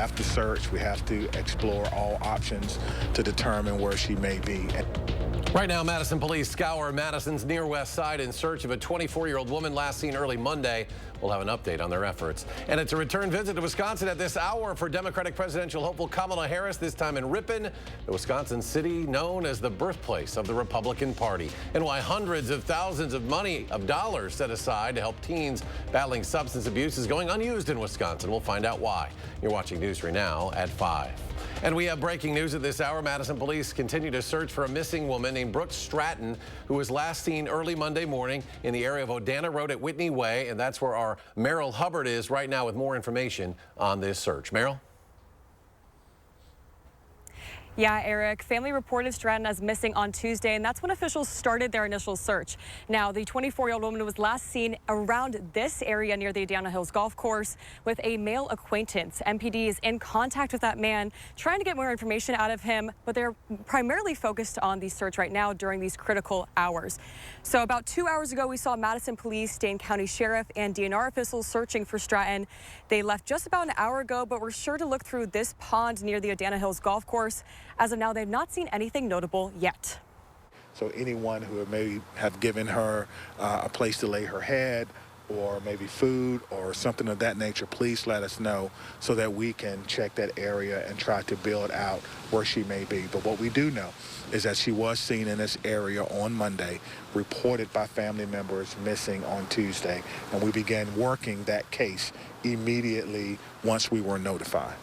have to search, we have to explore all options to determine where she may be. Right now, Madison police scour Madison's near west side in search of a 24-year-old woman last seen early Monday. We'll have an update on their efforts. And it's a return visit to Wisconsin at this hour for Democratic presidential hopeful Kamala Harris, this time in Ripon, the Wisconsin city known as the birthplace of the Republican Party, and why hundreds of thousands of dollars set aside to help teens battling substance abuse is going unused in Wisconsin. We'll find out why. You're watching News 3 Now at 5. And we have breaking news at this hour. Madison police continue to search for a missing woman named Brooke Stratton, who was last seen early Monday morning in the area of Odana Road at Whitney Way. And that's where our Merrill Hubbard is right now with more information on this search. Merrill? Yeah, Eric, family reported Stratton as missing on Tuesday, and that's when officials started their initial search. Now, the 24-year-old woman was last seen around this area near the Adana Hills Golf Course with a male acquaintance. MPD is in contact with that man, trying to get more information out of him, but they're primarily focused on the search right now during these critical hours. So about 2 hours ago, we saw Madison Police, Dane County Sheriff, and DNR officials searching for Stratton. They left just about an hour ago, but were sure to look through this pond near the Adana Hills Golf Course. As of now, they've not seen anything notable yet. So anyone who may have given her a place to lay her head, or maybe food or something of that nature, please let us know so that we can check that area and try to build out where she may be. But what we do know is that she was seen in this area on Monday, reported by family members missing on Tuesday, and we began working that case immediately once we were notified.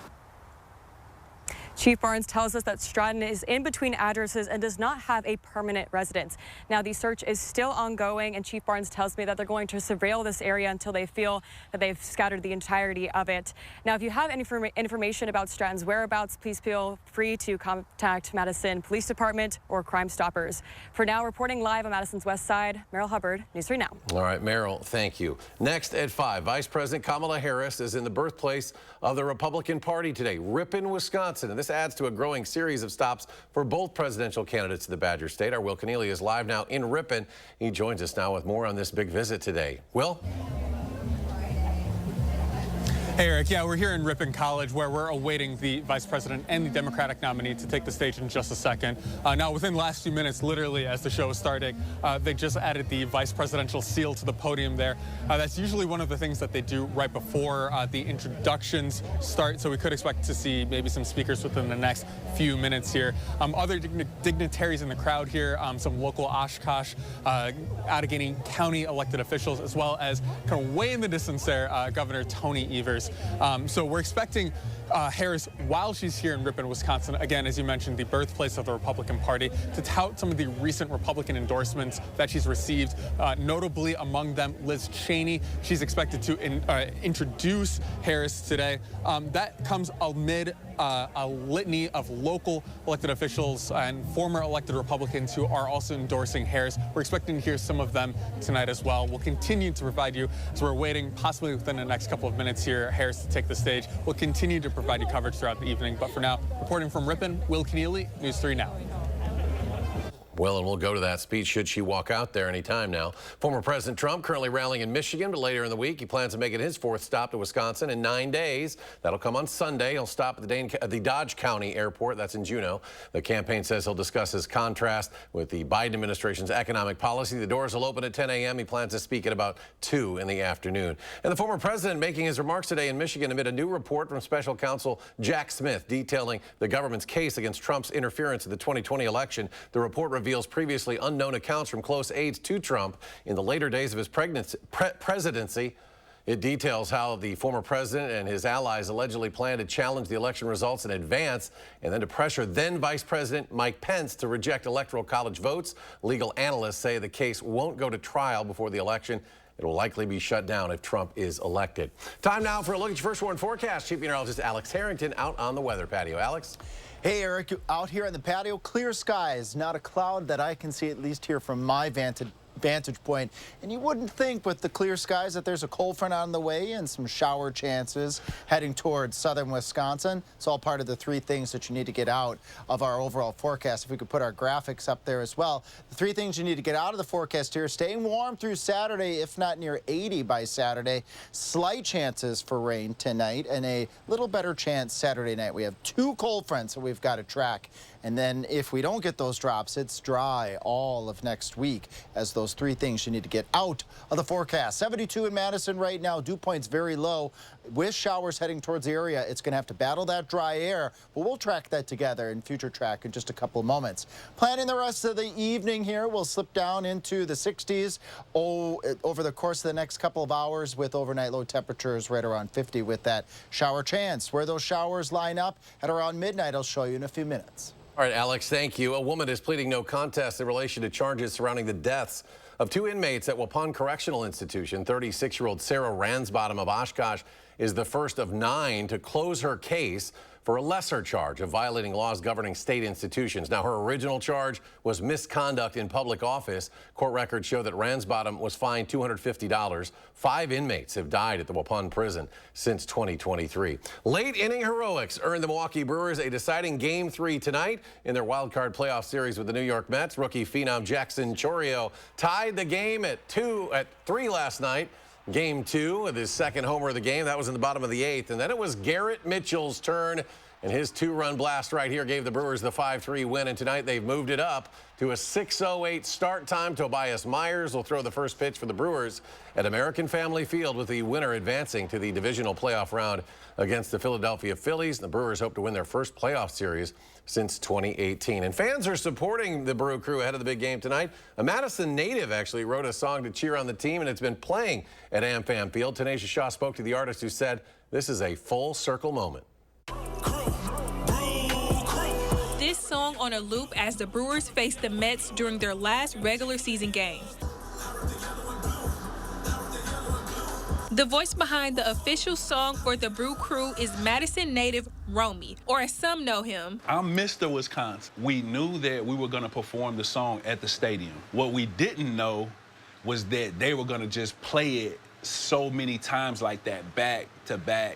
Chief Barnes tells us that Stratton is in between addresses and does not have a permanent residence. Now, the search is still ongoing, and Chief Barnes tells me that they're going to surveil this area until they feel that they've scattered the entirety of it. Now, if you have any information about Stratton's whereabouts, please feel free to contact Madison Police Department or Crime Stoppers. For now, reporting live on Madison's west side, Merrill Hubbard, News 3 Now. All right, Merrill, thank you. Next at 5, Vice President Kamala Harris is in the birthplace of the Republican Party today, Ripon, Wisconsin. And this adds to a growing series of stops for both presidential candidates in the Badger State. Our Will Keneally is live now in Ripon. He joins us now with more on this big visit today. Will? Hey, Eric. Yeah, we're here in Ripon College where we're awaiting the vice president and the Democratic nominee to take the stage in just a second. Now, within the last few minutes, literally as the show was starting, they just added the vice presidential seal to the podium there. That's usually one of the things that they do right before the introductions start, so we could expect to see maybe some speakers within the next few minutes here. Other dignitaries in the crowd here, some local Oshkosh, Allegheny County elected officials, as well as kind of way in the distance there, Governor Tony Evers. So we're expecting Harris, while she's here in Ripon, Wisconsin, again, as you mentioned, the birthplace of the Republican Party, to tout some of the recent Republican endorsements that she's received, notably among them Liz Cheney. She's expected to introduce Harris today. That comes amid a litany of local elected officials and former elected Republicans who are also endorsing Harris. We're expecting to hear some of them tonight as well. We'll continue to provide you, as we're waiting possibly within the next couple of minutes here, Harris to take the stage. We'll continue to provide you coverage throughout the evening. But for now, reporting from Ripon, Will Keneally, News 3 Now. Well, and we'll go to that speech should she walk out there any time now. Former President Trump currently rallying in Michigan, but later in the week he plans to make it his 4th stop to Wisconsin in 9 days. That'll come on Sunday. He'll stop at the Dodge County Airport. That's in Juneau. The campaign says he'll discuss his contrast with the Biden administration's economic policy. The doors will open at 10 a.m. He plans to speak at about 2 in the afternoon. And the former president making his remarks today in Michigan amid a new report from special counsel Jack Smith detailing the government's case against Trump's interference in the 2020 election. The report reveals previously unknown accounts from close aides to Trump in the later days of his presidency. It details how the former president and his allies allegedly planned to challenge the election results in advance and then to pressure then Vice President Mike Pence to reject Electoral College votes. Legal analysts say the case won't go to trial before the election. It will likely be shut down if Trump is elected. Time now for a look at your first warn forecast. Chief Meteorologist Alex Harrington out on the weather patio. Alex? Hey, Eric, out here on the patio, clear skies, not a cloud that I can see, at least here from my vantage vantage point. And you wouldn't think with the clear skies that there's a cold front on the way and some shower chances heading towards southern Wisconsin. It's all part of the 3 things that you need to get out of our overall forecast. If we could put our graphics up there as well. The 3 things you need to get out of the forecast here: staying warm through Saturday, if not near 80 by Saturday. Slight chances for rain tonight and a little better chance Saturday night. We have 2 cold fronts that we've got to track. And then if we don't get those drops, it's dry all of next week, as those 3 things you need to get out of the forecast. 72 in Madison right now. Dew point's very low. With showers heading towards the area, it's going to have to battle that dry air, but we'll track that together in future track in just a couple of moments. Planning the rest of the evening here, we'll slip down into the 60s over the course of the next couple of hours, with overnight low temperatures right around 50 with that shower chance. Where those showers line up at around midnight, I'll show you in a few minutes. All right, Alex, thank you. A woman is pleading no contest in relation to charges surrounding the deaths of 2 inmates at Waupun Correctional Institution. 36-year-old Sarah Ransbottom of Oshkosh is the first of 9 to close her case for a lesser charge of violating laws governing state institutions. Now, her original charge was misconduct in public office. Court records show that Ransbottom was fined $250. 5 inmates have died at the Waupun prison since 2023. Late inning heroics earned the Milwaukee Brewers a deciding Game 3 tonight in their wild card playoff series with the New York Mets. Rookie phenom Jackson Chourio tied the game at 3 last night. Game 2 with his second homer of the game. That was in the bottom of the 8th. And then it was Garrett Mitchell's turn, and his 2-run blast right here gave the Brewers the 5-3 win. And tonight they've moved it up to a 6:08 start time. Tobias Myers will throw the first pitch for the Brewers at American Family Field, with the winner advancing to the divisional playoff round against the Philadelphia Phillies. The Brewers hope to win their first playoff series since 2018. And fans are supporting the Brew Crew ahead of the big game tonight. A Madison native actually wrote a song to cheer on the team, and it's been playing at AmFam Field. Tenacious Shaw spoke to the artist, who said this is a full circle moment. This song on a loop as the Brewers face the Mets during their last regular season game. The voice behind the official song for the Brew Crew is Madison native Romy, or as some know him, I'm Mr. Wisconsin. We knew that we were going to perform the song at the stadium. What we didn't know was that they were going to just play it so many times like that, back to back,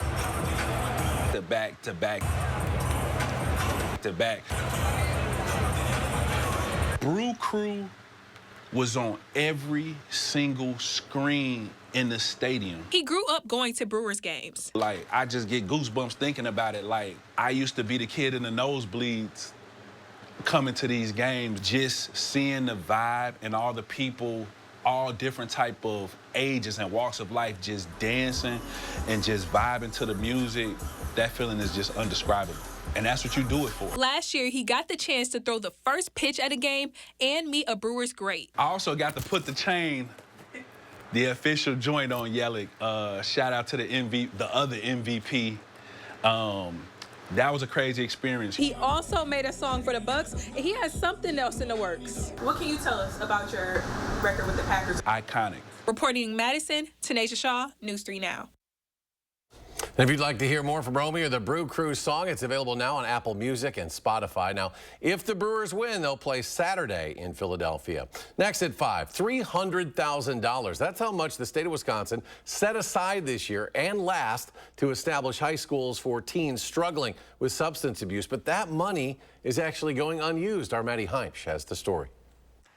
to back, to back, to back. Brew Crew was on every single screen in the stadium. He grew up going to Brewers games. Like, I just get goosebumps thinking about it. Like, I used to be the kid in the nosebleeds coming to these games, just seeing the vibe and all the people, all different type of ages and walks of life, just dancing and just vibing to the music. That feeling is just undescribable. And that's what you do it for. Last year, he got the chance to throw the first pitch at a game and meet a Brewers great. I also got to put the chain, the official joint on Yelich. Shout out to the other MVP. That was a crazy experience. He also made a song for the Bucks, and he has something else in the works. What can you tell us about your record with the Packers? Iconic. Reporting in Madison, Tenacious Shaw, News 3 Now. And if you'd like to hear more from Romy or the Brew Crew song, it's available now on Apple Music and Spotify. Now, if the Brewers win, they'll play Saturday in Philadelphia. Next at 5, $300,000. That's how much the state of Wisconsin set aside this year and last to establish high schools for teens struggling with substance abuse. But that money is actually going unused. Our Maddie Heimsch has the story.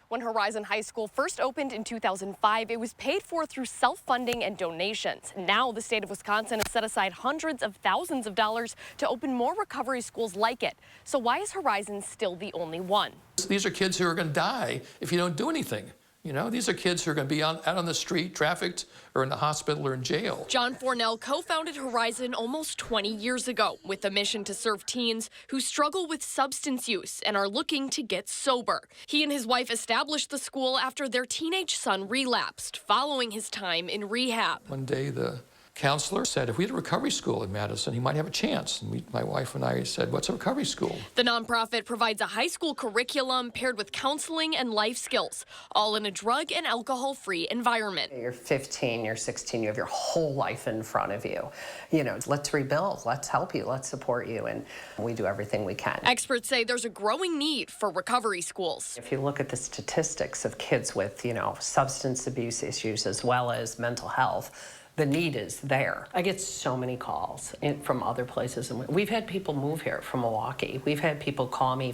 When Horizon High School first opened in 2005, it was paid for through self-funding and donations. Now the state of Wisconsin has set aside hundreds of thousands of dollars to open more recovery schools like it. So why is Horizon still the only one? These are kids who are going to die if you don't do anything. You know, these are kids who are going to be out on the street, trafficked, or in the hospital or in jail. John Fornell co-founded Horizon almost 20 years ago with a mission to serve teens who struggle with substance use and are looking to get sober. He and his wife established the school after their teenage son relapsed following his time in rehab. One day the counselor said if we had a recovery school in Madison, he might have a chance. And my wife and I said, what's a recovery school? The nonprofit provides a high school curriculum paired with counseling and life skills, all in a drug and alcohol-free environment. You're 15, you're 16, you have your whole life in front of you. You know, let's rebuild, let's help you, let's support you, and we do everything we can. Experts say there's a growing need for recovery schools. If you look at the statistics of kids with, substance abuse issues as well as mental health, the need is there. I get so many calls from other places. And we've had people move here from Milwaukee. We've had people call me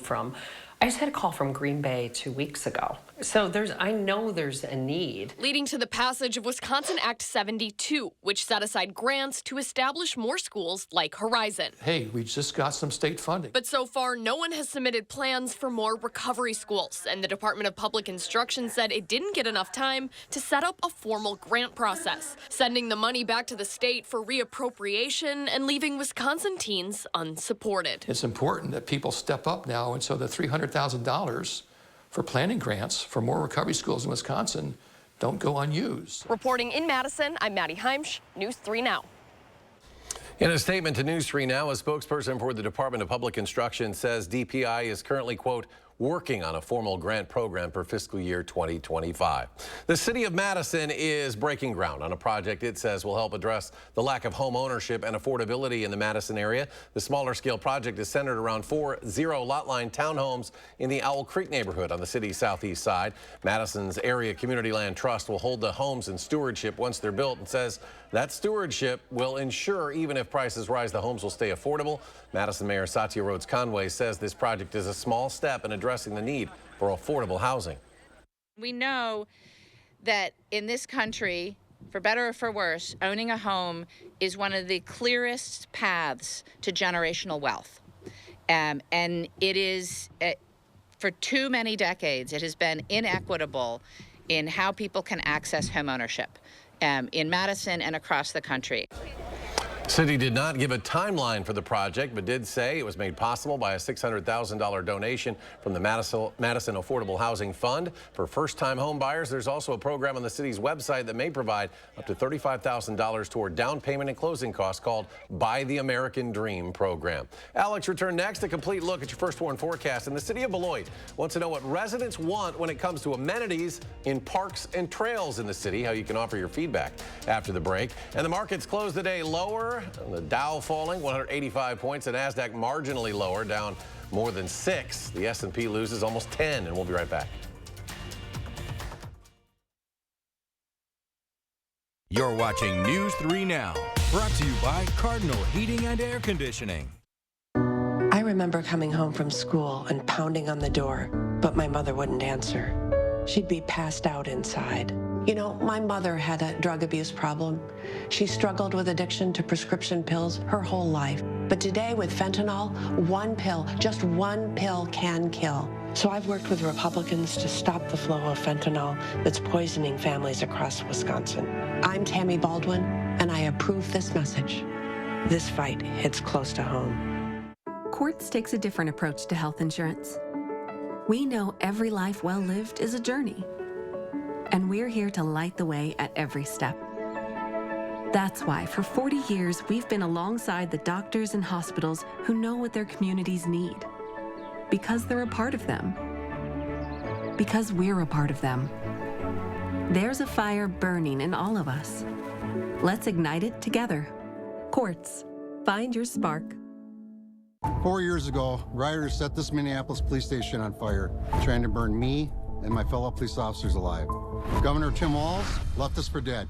I just had a call from Green Bay 2 weeks ago. So I know there's a need. Leading to the passage of Wisconsin Act 72, which set aside grants to establish more schools like Horizon. Hey, we just got some state funding. But so far, no one has submitted plans for more recovery schools. And the Department of Public Instruction said it didn't get enough time to set up a formal grant process, sending the money back to the state for reappropriation and leaving Wisconsin teens unsupported. It's important that people step up now, and so the $300,000 for planning grants for more recovery schools in Wisconsin don't go unused. Reporting in Madison, I'm Maddie Heimsch, News 3 Now. In a statement to News 3 Now, a spokesperson for the Department of Public Instruction says DPI is currently, quote, working on a formal grant program for fiscal year 2025. The city of Madison is breaking ground on a project it says will help address the lack of home ownership and affordability in the Madison area. The smaller scale project is centered around 4 zero-lot line townhomes in the Owl Creek neighborhood on the city's southeast side. Madison's Area Community Land Trust will hold the homes in stewardship once they're built and says that stewardship will ensure even if prices rise, the homes will stay affordable. Madison Mayor Satya Rhodes Conway says this project is a small step in addressing the need for affordable housing. We know that in this country, for better or for worse, owning a home is one of the clearest paths to generational wealth. And it is, for too many decades, it has been inequitable in how people can access home ownership in Madison and across the country. City did not give a timeline for the project, but did say it was made possible by a $600,000 donation from the Madison Affordable Housing Fund. For first-time home buyers, there's also a program on the city's website that may provide up to $35,000 toward down payment and closing costs called Buy the American Dream program. Alex, return next. A complete look at your first warn forecast. And the city of Beloit wants to know what residents want when it comes to amenities in parks and trails in the city, how you can offer your feedback after the break. And the markets closed the day lower. The Dow falling 185 points, the NASDAQ marginally lower, down more than 6. The S&P loses almost 10, and we'll be right back. You're watching News 3 Now, brought to you by Cardinal Heating and Air Conditioning. I remember coming home from school and pounding on the door, but my mother wouldn't answer. She'd be passed out inside. You know, my mother had a drug abuse problem. She struggled with addiction to prescription pills her whole life. But today with fentanyl, one pill, just one pill can kill. So I've worked with Republicans to stop the flow of fentanyl that's poisoning families across Wisconsin. I'm Tammy Baldwin, and I approve this message. This fight hits close to home. Quartz takes a different approach to health insurance. We know every life well lived is a journey, and we're here to light the way at every step. That's why for 40 years, we've been alongside the doctors and hospitals who know what their communities need. Because they're a part of them. Because we're a part of them. There's a fire burning in all of us. Let's ignite it together. Quartz. Find your spark. 4 years ago, rioters set this Minneapolis police station on fire, trying to burn me and my fellow police officers alive. Governor Tim Walz left us for dead.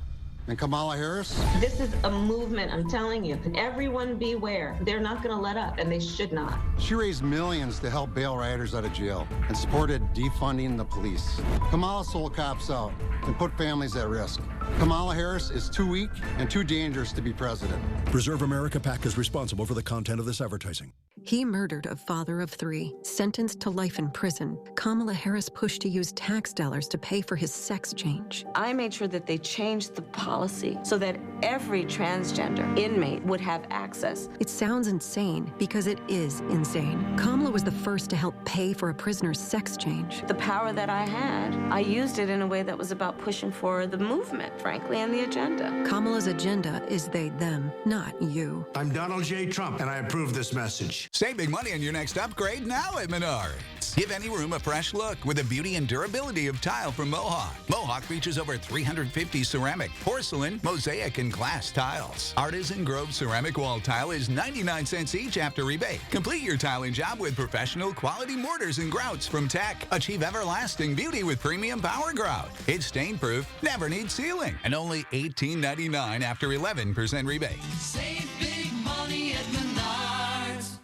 And Kamala Harris? This is a movement, I'm telling you. Everyone beware. They're not going to let up, and they should not. She raised millions to help bail rioters out of jail and supported defunding the police. Kamala sold cops out and put families at risk. Kamala Harris is too weak and too dangerous to be president. Preserve America PAC is responsible for the content of this advertising. He murdered a father of 3, sentenced to life in prison. Kamala Harris pushed to use tax dollars to pay for his sex change. I made sure that they changed the policy so that every transgender inmate would have access. It sounds insane because it is insane. Kamala was the first to help pay for a prisoner's sex change. The power that I had, I used it in a way that was about pushing for the movement. frankly, on the agenda. Kamala's agenda is they, them, not you. I'm Donald J. Trump, and I approve this message. Save big money on your next upgrade now at Menards. Give any room a fresh look with the beauty and durability of tile from Mohawk. Mohawk features over 350 ceramic, porcelain, mosaic, and glass tiles. Artisan Grove ceramic wall tile is 99 cents each after rebate. Complete your tiling job with professional quality mortars and grouts from Tech. Achieve everlasting beauty with premium power grout. It's stain-proof, never needs sealing, and only $18.99 after 11% rebate. Save big money at Menards.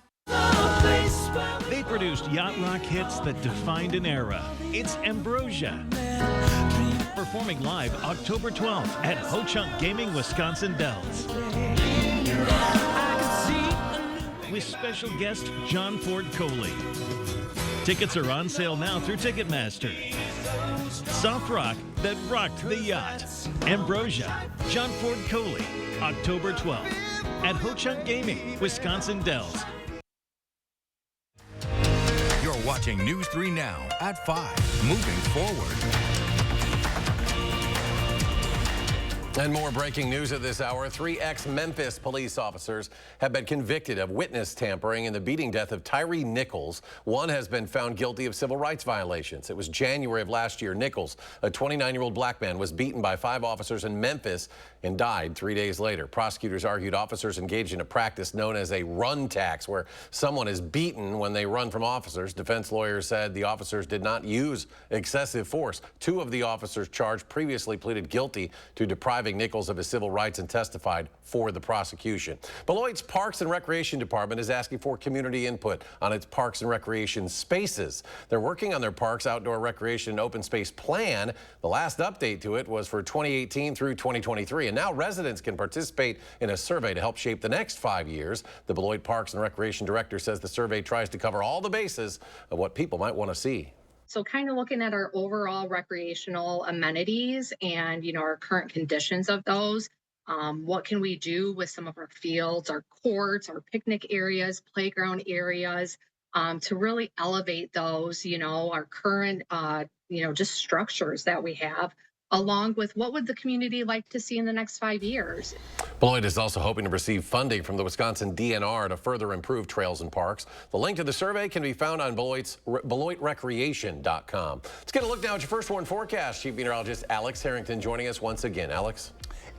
They produced yacht rock hits that defined an era. It's Ambrosia. Performing live October 12th at Ho Chunk Gaming, Wisconsin Dells. With special guest John Ford Coley. Tickets are on sale now through Ticketmaster. Soft rock that rocked the yacht. Ambrosia, John Ford Coley, October 12th at Ho Chunk Gaming, Wisconsin Dells. You're watching News 3 Now at 5. Moving forward. And more breaking news at this hour. 3 ex-Memphis police officers have been convicted of witness tampering in the beating death of Tyree Nichols. One has been found guilty of civil rights violations. It was January of last year. Nichols, a 29-year-old black man, was beaten by 5 officers in Memphis and died 3 days later. Prosecutors argued officers engaged in a practice known as a run tax, where someone is beaten when they run from officers. Defense lawyers said the officers did not use excessive force. 2 of the officers charged previously pleaded guilty to depriving Nichols of his civil rights and testified for the prosecution. Beloit's Parks and Recreation Department is asking for community input on its parks and recreation spaces. They're working on their parks, outdoor recreation, and open space plan. The last update to it was for 2018 through 2023, and now residents can participate in a survey to help shape the next 5 years. The Beloit Parks and Recreation Director says the survey tries to cover all the bases of what people might want to see. So kind of looking at our overall recreational amenities and, our current conditions of those. What can we do with some of our fields, our courts, our picnic areas, playground areas, to really elevate those, our current, just structures that we have, along with what would the community like to see in the next 5 years. Beloit is also hoping to receive funding from the Wisconsin DNR to further improve trails and parks. The link to the survey can be found on BeloitRecreation.com. Let's get a look now at your first warn forecast. Chief Meteorologist Alex Harrington joining us once again. Alex?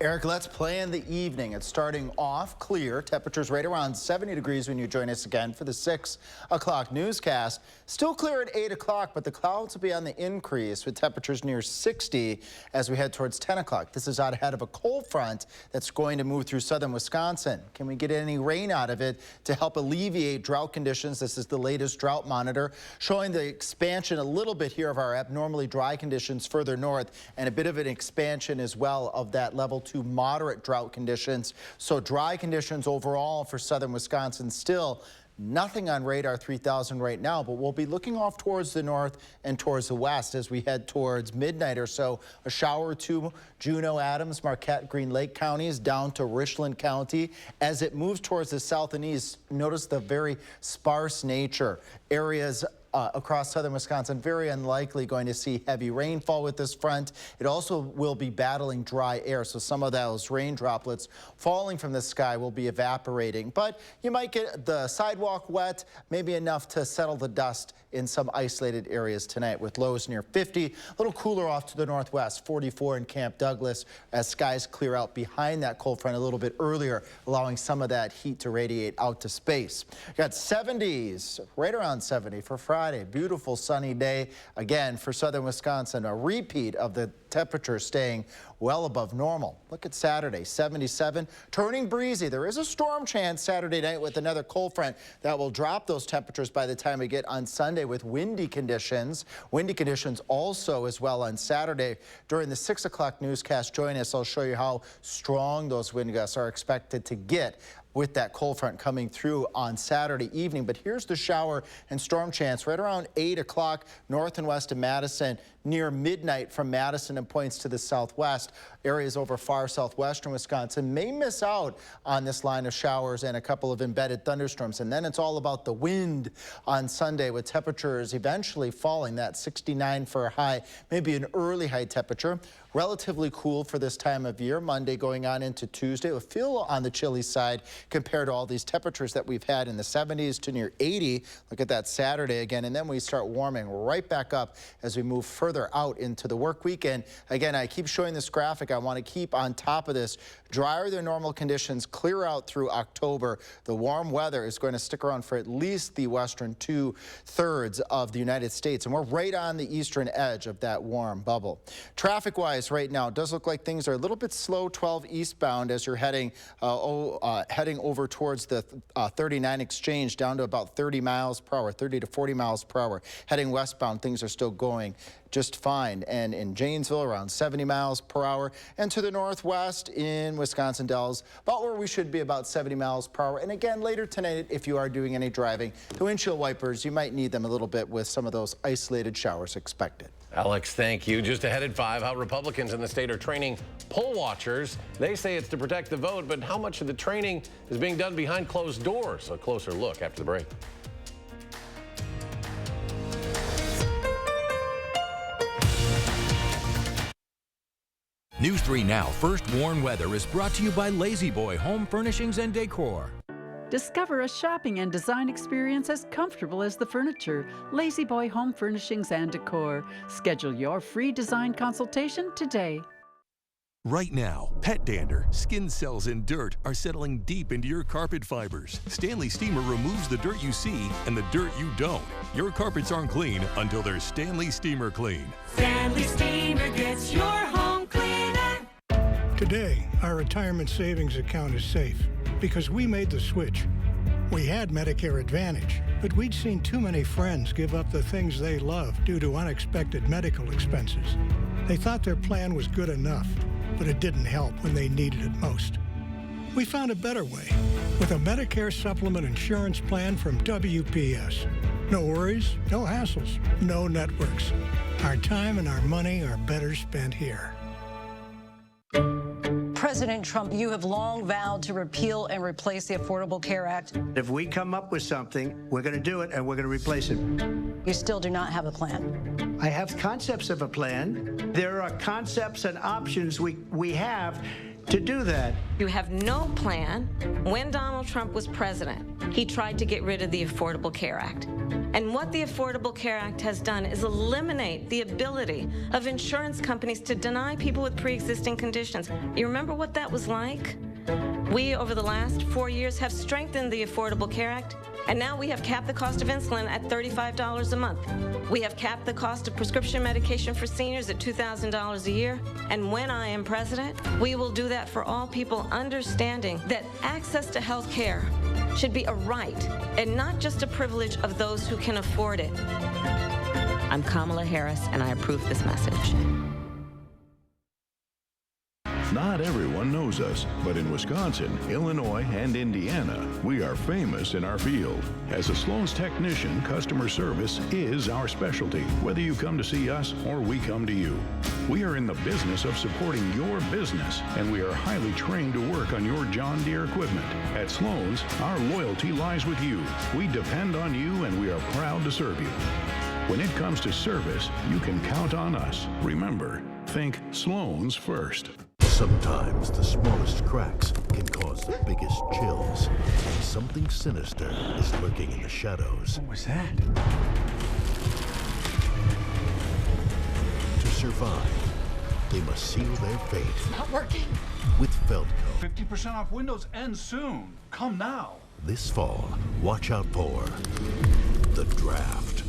Eric, let's plan the evening. It's starting off clear. Temperatures right around 70 degrees when you join us again for the 6 o'clock newscast. Still clear at 8 o'clock, but the clouds will be on the increase with temperatures near 60 as we head towards 10 o'clock. This is out ahead of a cold front that's going to move through southern Wisconsin. Can we get any rain out of it to help alleviate drought conditions? This is the latest drought monitor showing the expansion a little bit here of our abnormally dry conditions further north, and a bit of an expansion as well of that level to moderate drought conditions. So dry conditions overall for southern Wisconsin still. Nothing on radar 3000 right now, but we'll be looking off towards the north and towards the west as we head towards midnight or so. A shower or two, Juneau, Adams, Marquette, Green Lake counties down to Richland County. As it moves towards the south and east, notice the very sparse nature. Areas across southern Wisconsin, very unlikely going to see heavy rainfall with this front. It also will be battling dry air, so some of those rain droplets falling from the sky will be evaporating. But you might get the sidewalk wet, maybe enough to settle the dust in some isolated areas tonight with lows near 50. A little cooler off to the northwest, 44 in Camp Douglas as skies clear out behind that cold front a little bit earlier, allowing some of that heat to radiate out to space. Got 70s, right around 70 for Friday. Beautiful sunny day again for southern Wisconsin. A repeat of the temperature staying well above normal. Look at Saturday, 77, turning breezy. There is a storm chance Saturday night with another cold front that will drop those temperatures by the time we get on Sunday with windy conditions. Windy conditions also as well on Saturday. During the 6 o'clock newscast, join us. I'll show you how strong those wind gusts are expected to get with that cold front coming through on Saturday evening. But here's the shower and storm chance right around 8 o'clock north and west of Madison, near midnight from Madison and points to the southwest. Areas over far southwestern Wisconsin may miss out on this line of showers and a couple of embedded thunderstorms. And then it's all about the wind on Sunday with temperatures eventually falling. That 69 for a high, maybe an early high temperature. relatively cool for this time of year. Monday going on into Tuesday, it will feel on the chilly side compared to all these temperatures that we've had in the 70s to near 80. Look at that Saturday again, and then we start warming right back up as we move further out into the work week. And again, I keep showing this graphic. I want to keep on top of this. Drier than normal conditions clear out through October. The warm weather is going to stick around for at least the western 2/3 of the United States, and we're right on the eastern edge of that warm bubble. Traffic-wise right now, it does look like things are a little bit slow 12 eastbound as you're heading over towards the 39 exchange down to about 30 miles per hour, 30 to 40 miles per hour. Heading westbound, things are still going just fine. And in Janesville, around 70 miles per hour. And to the northwest in Wisconsin Dells, about where we should be, about 70 miles per hour. And again, later tonight, if you are doing any driving, the windshield wipers, you might need them a little bit with some of those isolated showers expected. Alex, thank you. Just ahead at 5, how Republicans in the state are training poll watchers. They say it's to protect the vote, but how much of the training is being done behind closed doors? A closer look after the break. News 3 Now First Warn Weather is brought to you by Lazy Boy Home Furnishings and Decor. Discover a shopping and design experience as comfortable as the furniture. Lazy Boy Home Furnishings and Decor. Schedule your free design consultation today. Right now, pet dander, skin cells, and dirt are settling deep into your carpet fibers. Stanley Steamer removes the dirt you see and the dirt you don't. Your carpets aren't clean until they're Stanley Steamer clean. Stanley Steamer gets your home cleaner. Today, our retirement savings account is safe because we made the switch. We had Medicare Advantage, but we'd seen too many friends give up the things they love due to unexpected medical expenses. They thought their plan was good enough, but it didn't help when they needed it most. We found a better way with a Medicare supplement insurance plan from WPS. No worries, no hassles, no networks. Our time and our money are better spent here. President Trump, you have long vowed to repeal and replace the Affordable Care Act. If we come up with something, we're going to do it and we're going to replace it. You still do not have a plan. I have concepts of a plan. There are concepts and options we have to do that. You have no plan. When Donald Trump was president, he tried to get rid of the Affordable Care Act. And what the Affordable Care Act has done is eliminate the ability of insurance companies to deny people with pre-existing conditions. You remember what that was like? We, over the last 4 years, have strengthened the Affordable Care Act, and now we have capped the cost of insulin at $35 a month. We have capped the cost of prescription medication for seniors at $2,000 a year. And when I am president, we will do that for all people, understanding that access to health care should be a right and not just a privilege of those who can afford it. I'm Kamala Harris, and I approve this message. Not everyone knows us, but in Wisconsin, Illinois, and Indiana, we are famous in our field. As a Sloan's technician, customer service is our specialty, whether you come to see us or we come to you. We are in the business of supporting your business, and we are highly trained to work on your John Deere equipment. At Sloan's, our loyalty lies with you. We depend on you, and we are proud to serve you. When it comes to service, you can count on us. Remember, think Sloan's first. Sometimes the smallest cracks can cause the biggest chills. And something sinister is lurking in the shadows. What was that? To survive, they must seal their fate. Not working. With Feldco. 50% off Windows ends soon. Come now. This fall, watch out for The Draft.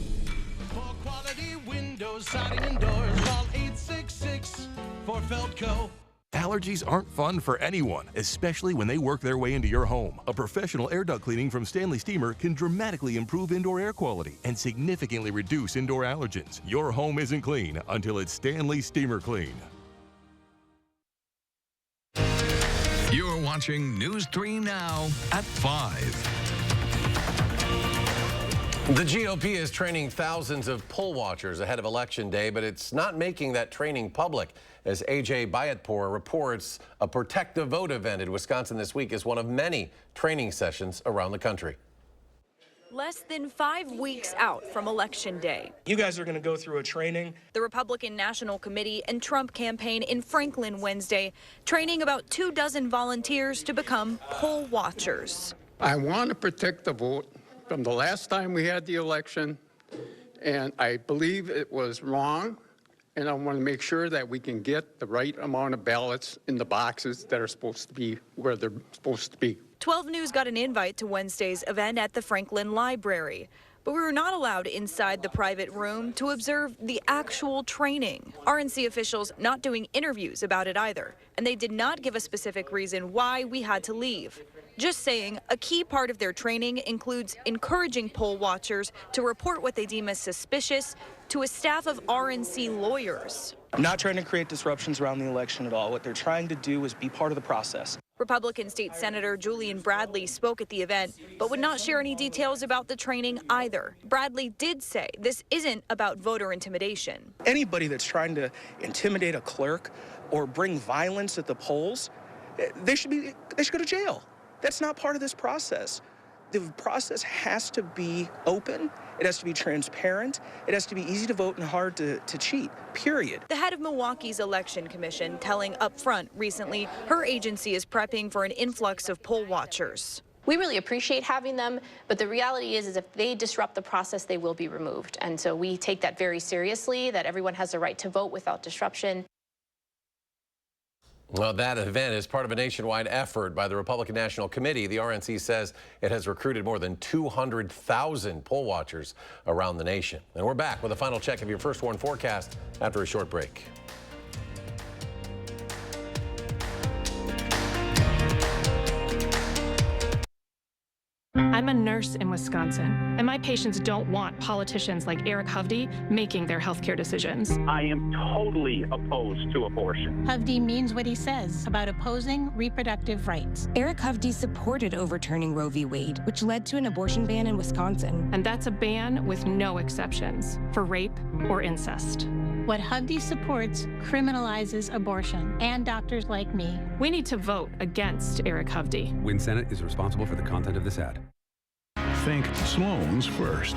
For quality windows, siding, and doors, call 866 for Feldco. Allergies aren't fun for anyone, especially when they work their way into your home. A professional air duct cleaning from Stanley Steamer can dramatically improve indoor air quality and significantly reduce indoor allergens. Your home isn't clean until it's Stanley Steamer Clean. You're watching News 3 Now at 5. The GOP is training thousands of poll watchers ahead of Election Day, but it's not making that training public. As A.J. Bayatpour reports, a Protect the Vote event in Wisconsin this week is one of many training sessions around the country. Less than 5 weeks out from Election Day. You guys are going to go through a training. The Republican National Committee and Trump campaign in Franklin Wednesday, training about 24 volunteers to become poll watchers. I want to protect the vote from the last time we had the election, and I believe it was wrong, and I want to make sure that we can get the right amount of ballots in the boxes that are supposed to be where they're supposed to be. 12 News got an invite to Wednesday's event at the Franklin Library, but we were not allowed inside the private room to observe the actual training. RNC officials not doing interviews about it either, and they did not give a specific reason why we had to leave. Just saying a key part of their training includes encouraging poll watchers to report what they deem as suspicious to a staff of RNC lawyers. I'm not trying to create disruptions around the election at all. What they're trying to do is be part of the process. Republican State Senator Julian Bradley spoke at the event, but would not share any details about the training either. Bradley did say this isn't about voter intimidation. Anybody that's trying to intimidate a clerk or bring violence at the polls, they should go to jail. That's not part of this process. The process has to be open, it has to be transparent, it has to be easy to vote and hard to cheat, period. The head of Milwaukee's election commission telling up front recently her agency is prepping for an influx of poll watchers. We really appreciate having them, but the reality is if they disrupt the process, they will be removed. And so we take that very seriously, that everyone has the right to vote without disruption. Well, that event is part of a nationwide effort by the Republican National Committee. The RNC says it has recruited more than 200,000 poll watchers around the nation. And we're back with a final check of your First Warn forecast after a short break. I'm a nurse in Wisconsin, and my patients don't want politicians like Eric Hovde making their healthcare decisions. I am totally opposed to abortion. Hovde means what he says about opposing reproductive rights. Eric Hovde supported overturning Roe v. Wade, which led to an abortion ban in Wisconsin. And that's a ban with no exceptions for rape or incest. What Hovde supports criminalizes abortion and doctors like me. We need to vote against Eric Hovde. WIN Senate is responsible for the content of this ad. Think Sloan's first.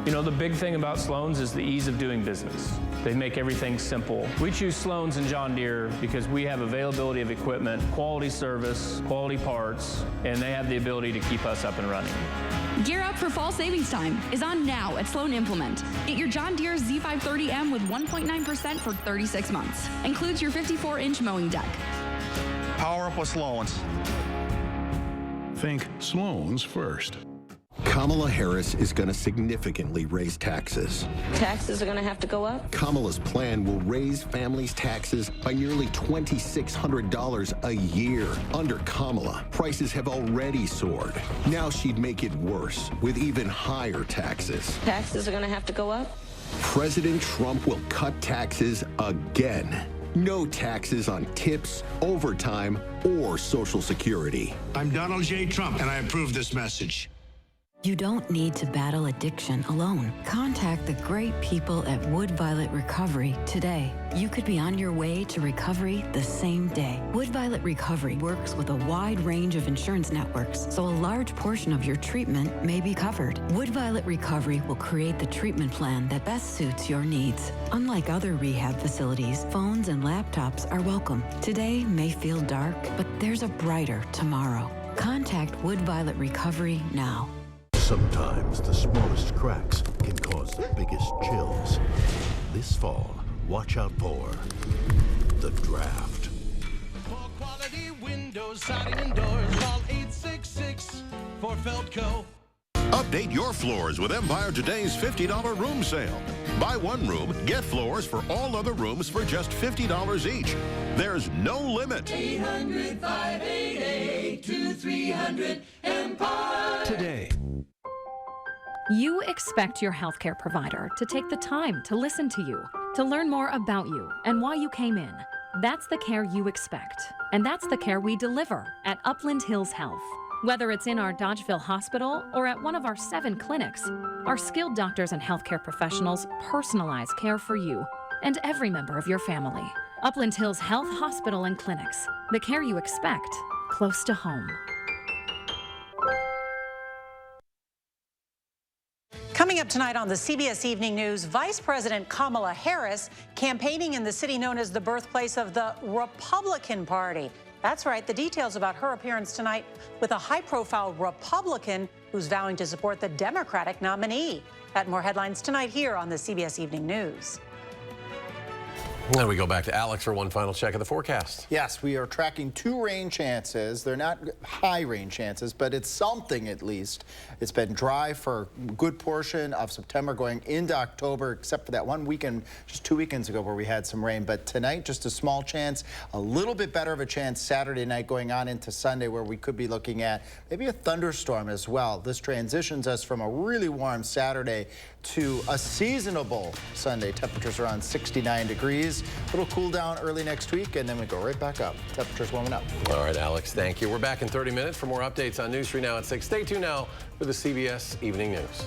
You know, the big thing about Sloan's is the ease of doing business. They make everything simple. We choose Sloan's and John Deere because we have availability of equipment, quality service, quality parts, and they have the ability to keep us up and running. Gear up for fall savings time is on now at Sloan Implement. Get your John Deere Z530M with 1.9% for 36 months. Includes your 54-inch mowing deck. Power up with Sloan's. Think Sloan's first. Kamala Harris is going to significantly raise taxes. Taxes are going to have to go up? Kamala's plan will raise families' taxes by nearly $2,600 a year. Under Kamala, prices have already soared. Now she'd make it worse with even higher taxes. Taxes are going to have to go up? President Trump will cut taxes again. No taxes on tips, overtime, or Social Security. I'm Donald J. Trump, and I approve this message. You don't need to battle addiction alone. Contact the great people at Wood Violet Recovery today. You could be on your way to recovery the same day. Wood Violet Recovery works with a wide range of insurance networks, so a large portion of your treatment may be covered. Wood Violet Recovery will create the treatment plan that best suits your needs. Unlike other rehab facilities, phones and laptops are welcome. Today may feel dark, but there's a brighter tomorrow. Contact Wood Violet Recovery now. Sometimes the smallest cracks can cause the biggest chills. This fall, watch out for The Draft. For quality windows, siding, and doors, call 866 for Feldco. Update your floors with Empire Today's $50 room sale. Buy one room, get floors for all other rooms for just $50 each. There's no limit. 800-588-2300 Empire. Today. You expect your healthcare provider to take the time to listen to you, to learn more about you and why you came in. That's the care you expect, and that's the care we deliver at Upland Hills Health. Whether it's in our Dodgeville Hospital or at one of our 7 clinics, our skilled doctors and healthcare professionals personalize care for you and every member of your family. Upland Hills Health Hospital and Clinics, the care you expect, close to home. Coming up tonight on the CBS Evening News, Vice President Kamala Harris campaigning in the city known as the birthplace of the Republican Party. That's right, the details about her appearance tonight with a high-profile Republican who's vowing to support the Democratic nominee. That and more headlines tonight here on the CBS Evening News. Now we go back to Alex for one final check of the forecast. Yes, we are tracking 2 rain chances. They're not high rain chances, but it's something at least. It's been dry for a good portion of September going into October, except for that one weekend, just 2 weekends ago where we had some rain. But tonight, just a small chance, a little bit better of a chance Saturday night going on into Sunday where we could be looking at maybe a thunderstorm as well. This transitions us from a really warm Saturday to a seasonable Sunday. Temperatures around 69 degrees. A little cool down early next week, and then we go right back up. Temperatures warming up. All right, Alex, thank you. We're back in 30 minutes for more updates on News 3 Now at 6. Stay tuned now for the CBS Evening News.